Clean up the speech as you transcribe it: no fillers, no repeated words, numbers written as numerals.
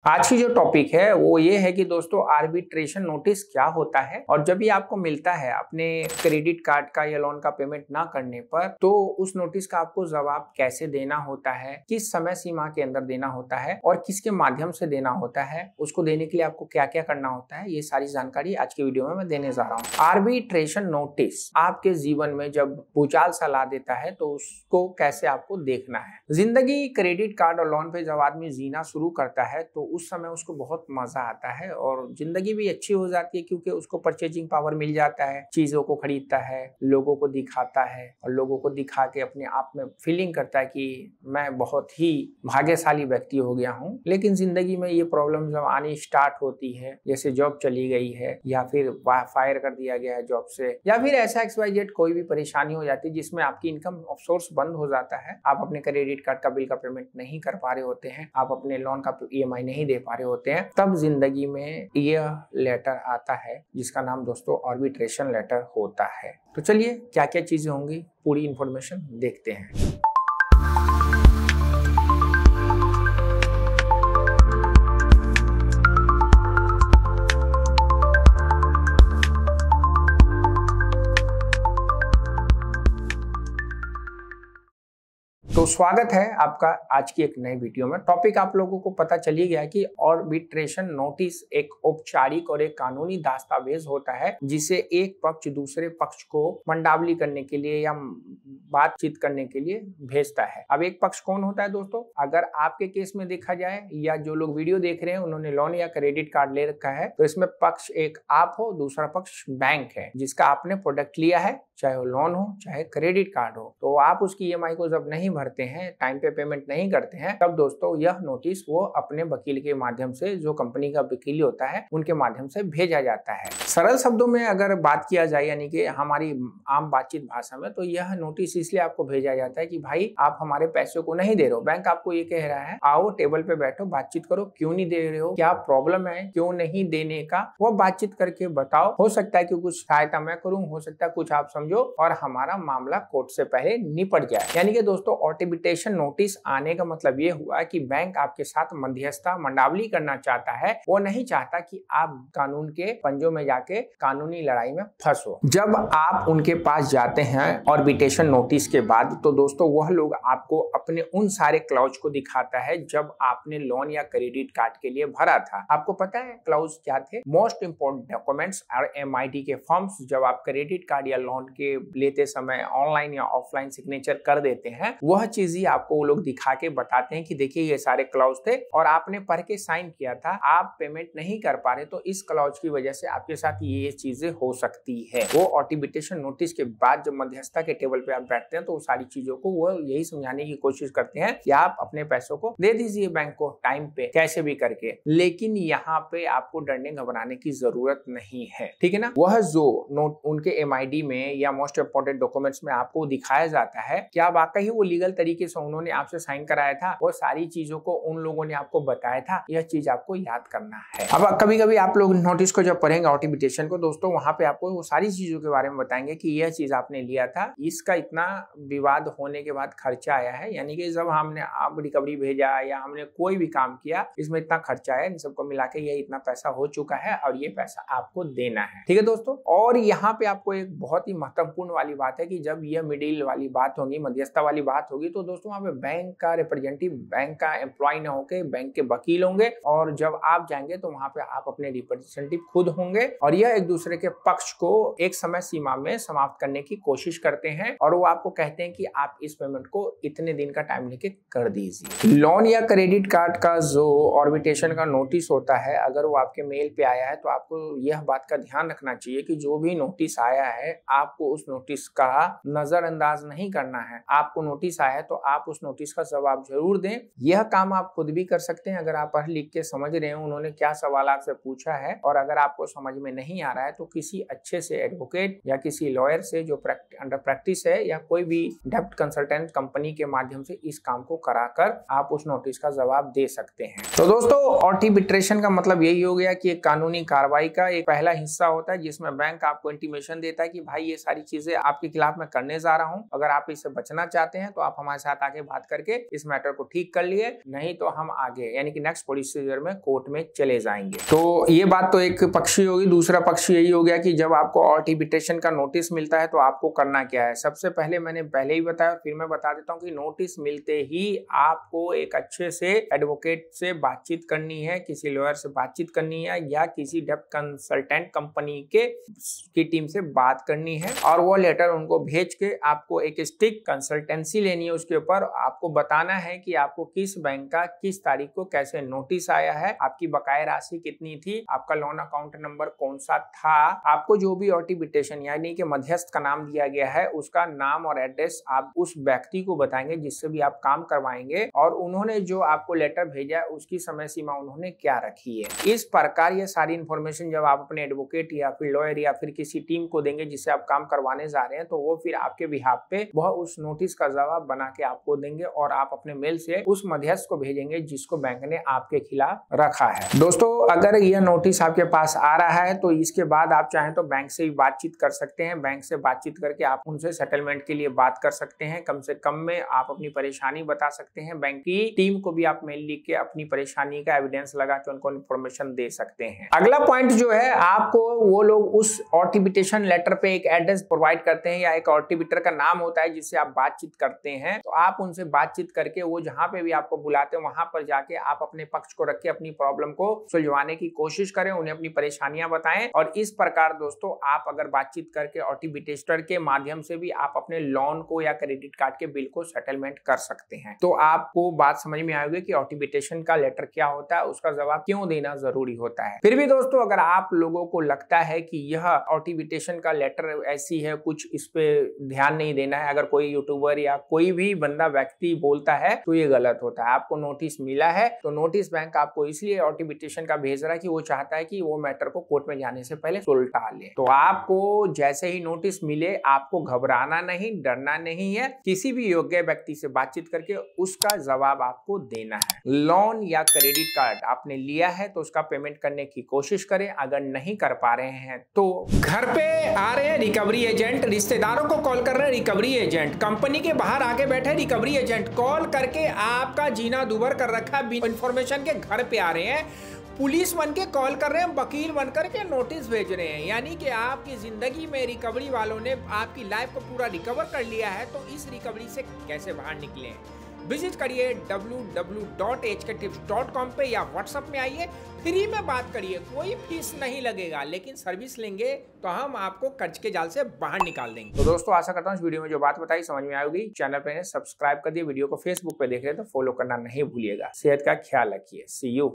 आज की जो टॉपिक है वो ये है कि दोस्तों आर्बिट्रेशन नोटिस क्या होता है और जब ये आपको मिलता है अपने क्रेडिट कार्ड का या लोन का पेमेंट ना करने पर, तो उस नोटिस का आपको जवाब कैसे देना होता है, किस समय सीमा के अंदर देना होता है और किसके माध्यम से देना होता है, उसको देने के लिए आपको क्या क्या करना होता है, ये सारी जानकारी आज के वीडियो में मैं देने जा रहा हूँ। आर्बिट्रेशन नोटिस आपके जीवन में जब भूचाल सा ला देता है तो उसको कैसे आपको देखना है। जिंदगी क्रेडिट कार्ड और लोन पे जब आदमी जीना शुरू करता है तो उस समय उसको बहुत मजा आता है और जिंदगी भी अच्छी हो जाती है, क्योंकि उसको परचेजिंग पावर मिल जाता है, चीजों को खरीदता है, लोगों को दिखाता है और लोगों को दिखा के अपने आप में फीलिंग करता है कि मैं बहुत ही भाग्यशाली व्यक्ति हो गया हूँ। लेकिन जिंदगी में ये प्रॉब्लम जब आनी स्टार्ट होती है, जैसे जॉब चली गई है या फिर फायर कर दिया गया है जॉब से, या फिर ऐसा XYZ कोई भी परेशानी हो जाती है जिसमें आपकी इनकम सोर्स बंद हो जाता है, आप अपने क्रेडिट कार्ड का बिल का पेमेंट नहीं कर पा रहे होते हैं, आप अपने लोन का EMI नहीं दे पा रहे होते हैं, तब जिंदगी में यह लेटर आता है जिसका नाम दोस्तों आर्बिट्रेशन लेटर होता है। तो चलिए क्या क्या चीजें होंगी पूरी इंफॉर्मेशन देखते हैं। तो स्वागत है आपका आज की एक नई वीडियो में। टॉपिक आप लोगों को पता चली गया कि आर्बिट्रेशन नोटिस एक औपचारिक और एक कानूनी दस्तावेज होता है जिसे एक पक्ष दूसरे पक्ष को मंडावली करने के लिए या बातचीत करने के लिए भेजता है। अब एक पक्ष कौन होता है दोस्तों? अगर आपके केस में देखा जाए या जो लोग वीडियो देख रहे हैं उन्होंने लोन या क्रेडिट कार्ड ले रखा है, तो इसमें पक्ष एक आप हो, दूसरा पक्ष बैंक है जिसका आपने प्रोडक्ट लिया है, चाहे वो लोन हो चाहे क्रेडिट कार्ड हो। तो आप उसकी EMI को जब नहीं भरते हैं, टाइम पे पेमेंट नहीं करते हैं, तब दोस्तों यह नोटिस वो अपने वकील के माध्यम से, जो कंपनी का वकील होता है उनके माध्यम से भेजा जाता है। सरल शब्दों में अगर बात किया जाए यानी कि हमारी आम बातचीत भाषा में, तो यह नोटिस इसलिए आपको भेजा जाता है कि भाई आप हमारे पैसों को नहीं दे रहे हो। बैंक आपको ये कह रहा है आओ टेबल पे बैठो, बातचीत करो, क्यों नहीं दे रहे हो, क्या प्रॉब्लम है, क्यों नहीं देने का, वो बातचीत करके बताओ। हो सकता है कि कुछ सहायता मैं करूं, हो सकता है कुछ आप समझो और हमारा मामला कोर्ट से पहले निपट जाए। यानी कि दोस्तों आर्बिट्रेशन नोटिस आने का मतलब ये हुआ कि बैंक आपके साथ मध्यस्थता मंडावली करना चाहता है। वो नहीं चाहता कि आप कानून के पंजों में जाके कानूनी लड़ाई में फंसो। जब आप उनके पास जाते हैं आर्बिट्रेशन नोटिस के बाद, तो दोस्तों वह लोग आपको अपने उन सारे क्लॉज को दिखाता है जब आपने लोन या क्रेडिट कार्ड के लिए भरा था। आपको पता है क्लॉज क्या थे? मोस्ट इंपोर्टेंट डॉक्यूमेंट्स और MID के फॉर्म्स जब आप क्रेडिट कार्ड या लोन के लेते समय ऑनलाइन या ऑफलाइन सिग्नेचर कर देते हैं, वह चीज ही आपको वो लोग दिखा के बताते हैं कि देखिए ये सारे क्लॉज थे और आपने पढ़ के साइन किया था, आप पेमेंट नहीं कर पा रहे, तो इस क्लॉज की वजह से आपके साथ ये चीजें हो सकती है। वो आर्बिट्रेशन नोटिस के बाद जब मध्यस्थता के टेबल पे आप बैठते हैं तो वो सारी चीजों को वो यही समझाने की कोशिश करते हैं कि आप अपने पैसों को दे दीजिए बैंक को टाइम पे, कैसे भी करके। लेकिन यहाँ पे आपको डरने घबराने की जरूरत नहीं है, ठीक है ना। वह जो नोट उनके MID में या मोस्ट इंपोर्टेंट डॉक्यूमेंट्स में आपको दिखाया जाता है, क्या वाकई वो लीगल तरीके से उन्होंने आपसे साइन कराया था, वो सारी चीजों को उन लोगों ने आपको बताया था, यह चीज आपको याद करना है। अब कभी कभी आप लोग नोटिस को जब पढ़ेंगे आर्बिट्रेशन को दोस्तों, वहां पे आपको वो सारी चीजों के बारे में बताएंगे कि यह चीज आपने लिया था, इसका इतना विवाद होने के बाद खर्चा आया है, यानी कि जब हमने आप रिकवरी भेजा या हमने कोई भी काम किया इसमें इतना खर्चा है, इन सबको मिला के ये इतना पैसा हो चुका है और ये पैसा आपको देना है, ठीक है दोस्तों। और यहाँ पे आपको एक बहुत ही महत्वपूर्ण वाली बात है कि जब यह मिडिल वाली बात होगी, मध्यस्थता वाली बात होगी, तो दोस्तों वहां पे बैंक का रिप्रेजेंटेटिव, बैंक का एम्प्लॉय ना होके बैंक के वकील होंगे, और जब आप जाएंगे तो वहां पे आप अपने रिप्रेजेंटेटिव खुद होंगे और यह एक दूसरे के पक्ष को एक समय सीमा में समाप्त करने की कोशिश करते हैं और वो आपको कहते हैं कि आप इस पेमेंट को इतने दिन का टाइम लेके कर दीजिए। लोन या क्रेडिट कार्ड का जो आर्बिट्रेशन का नोटिस होता है, अगर वो आपके मेल पे आया है तो आपको यह बात का ध्यान रखना चाहिए कि जो भी नोटिस आया है आपको उस नोटिस का नजरअंदाज नहीं करना है। आपको नोटिस आया है तो आप उस नोटिस का जवाब जरूर दें। यह काम आप खुद भी कर सकते हैं अगर आप पढ़ लिख के समझ रहे हैं उन्होंने क्या सवाल आपसे पूछा है, और अगर आपको समझ में नहीं आ रहा है तो किसी अच्छे से एडवोकेट या किसी लॉयर से जो अंडर प्रैक्टिस है या कोई भी डेप्ट कंसल्टेंट कंपनी के माध्यम से इस काम को कराकर आप उस नोटिस का जवाब दे सकते हैं। तो दोस्तों आर्बिट्रेशन का मतलब यही हो गया कि एक कानूनी कार्रवाई का एक पहला हिस्सा होता है जिसमें बैंक आपको इंटीमेशन देता है कि भाई ये सारी चीजें आपके खिलाफ मैं करने जा रहा हूं, अगर आप इससे बचना चाहते हैं तो आप हमारे साथ आगे बात करके इस मैटर को ठीक कर लिए, नहीं तो हम आगे यानी कि नेक्स्ट प्रोसीजर में कोर्ट में चले जाएंगे। तो ये बात तो एक पक्ष होगी। दूसरा पक्ष यही हो गया कि जब आपको आर्बिट्रेशन का नोटिस मिलता है तो आपको करना क्या है। सबसे पहले मैंने पहले ही बताया, फिर मैं बता देता हूं कि नोटिस मिलते ही आपको एक अच्छे से एडवोकेट से बातचीत करनी है, किसी लॉयर से बातचीत करनी है या किसी डेप्ट कंसल्टेंट कंपनी की टीम से बात करनी है और वो लेटर उनको भेज के आपको एक स्टिक कंसल्टेंसी लेनी है। उसके ऊपर आपको बताना है कि आपको किस बैंक का किस तारीख को कैसे नोटिस आया है, आपकी बकाया राशि कितनी थी, आपका लोन अकाउंट नंबर कौन सा था, आपको जो भी आर्बिट्रेशन यानी कि मध्यस्थ का नाम दिया गया है उसका नाम और एड्रेस आप उस व्यक्ति को बताएंगे जिससे भी आप काम करवाएंगे और उन्होंने जो आपको लेटर भेजा है उसकी समय सीमा उन्होंने क्या रखी है। इस प्रकार ये सारी इंफॉर्मेशन जब आप अपने एडवोकेट या फिर लॉयर या फिर किसी टीम को देंगे जिससे आप काम करवाने जा रहे हैं तो वो फिर आपके बिहाफ पे वह उस नोटिस का जवाब बना के आपको देंगे और आप अपने मेल से उस मध्यस्थ को भेजेंगे जिसको बैंक ने आपके खिलाफ रखा है। दोस्तों अगर यह नोटिस आपके पास आ रहा है तो इसके बाद आप चाहें तो बैंक से भी बातचीत कर सकते हैं। बैंक से बातचीत करके आप उनसे सेटलमेंट के लिए बात कर सकते हैं। कम से कम में आप अपनी परेशानी बता सकते हैं। बैंक की टीम को भी आप मेल लिख के अपनी परेशानी का एविडेंस लगा के उनको इन्फॉर्मेशन दे सकते हैं। अगला पॉइंट जो है, आपको वो लोग उस आर्बिट्रेशन लेटर पे एक एड्रेस प्रोवाइड करते हैं या एक आर्बिट्रेटर का नाम होता है जिससे आप बातचीत करते हैं। तो आप उनसे बातचीत करके वो जहां पे भी आपको बुलाते हैं वहां पर जाके आप अपने पक्ष को रख के अपनी प्रॉब्लम को सुलझवाने की कोशिश करें, उन्हें अपनी परेशानियां बताएं और इस प्रकार दोस्तों आप अगर बातचीत करके आर्बिट्रेटर के माध्यम से भी आप अपने लोन को या क्रेडिट कार्ड के बिल को सेटलमेंट कर सकते हैं। तो आपको बात समझ में आएगी कि आर्बिट्रेशन का लेटर क्या होता है, उसका जवाब क्यों देना जरूरी होता है। फिर भी दोस्तों अगर आप लोगों को लगता है कि यह आर्बिट्रेशन का लेटर ऐसी है, कुछ इस पे ध्यान नहीं देना है, अगर कोई यूट्यूबर या कोई भी बंदा व्यक्ति बोलता है तो ये गलत होता है। आपको नोटिस मिला है तो नोटिस बैंक आपको इसलिए आर्बिट्रेशन का भेज रहा है कि वो चाहता है कि वो मैटर को कोर्ट में जाने से पहले सुलझा ले। तो आपको जैसे ही नोटिस मिले आपको घबराना नहीं, डरना नहीं है, किसी भी योग्य व्यक्ति से बातचीत करके उसका जवाब आपको देना है। लोन या क्रेडिट कार्ड आपने लिया है तो उसका पेमेंट करने की कोशिश करें। अगर नहीं कर पा रहे हैं तो घर पे आ रहे हैं रिकवरी एजेंट, रिश्तेदारों को कॉल कर रहे हैं रिकवरी एजेंट, कंपनी के बाहर आके बैठे रिकवरी एजेंट, कॉल करके आपका जीना दुभर कर रखा है, इंफॉर्मेशन के घर पे आ रहे हैं, पुलिस बन के कॉल कर रहे हैं, वकील बन कर के नोटिस भेज रहे हैं। यानी कि आपकी जिंदगी में रिकवरी वालों ने आपकी लाइफ को पूरा रिकवर कर लिया है। तो इस रिकवरी से कैसे बाहर निकले, विजिट करिए www.hktips.com पे या व्हाट्सएप में आइए, फ्री में बात करिए, कोई फीस नहीं लगेगा, लेकिन सर्विस लेंगे तो हम आपको कर्ज के जाल से बाहर निकाल देंगे। तो दोस्तों आशा करता हूँ इस वीडियो में जो बात बताई समझ में आएगी। चैनल पे सब्सक्राइब कर दिए, वीडियो को फेसबुक पे देख रहे हैं तो फॉलो करना नहीं भूलिएगा। सेहत का ख्याल रखिए। सी यू।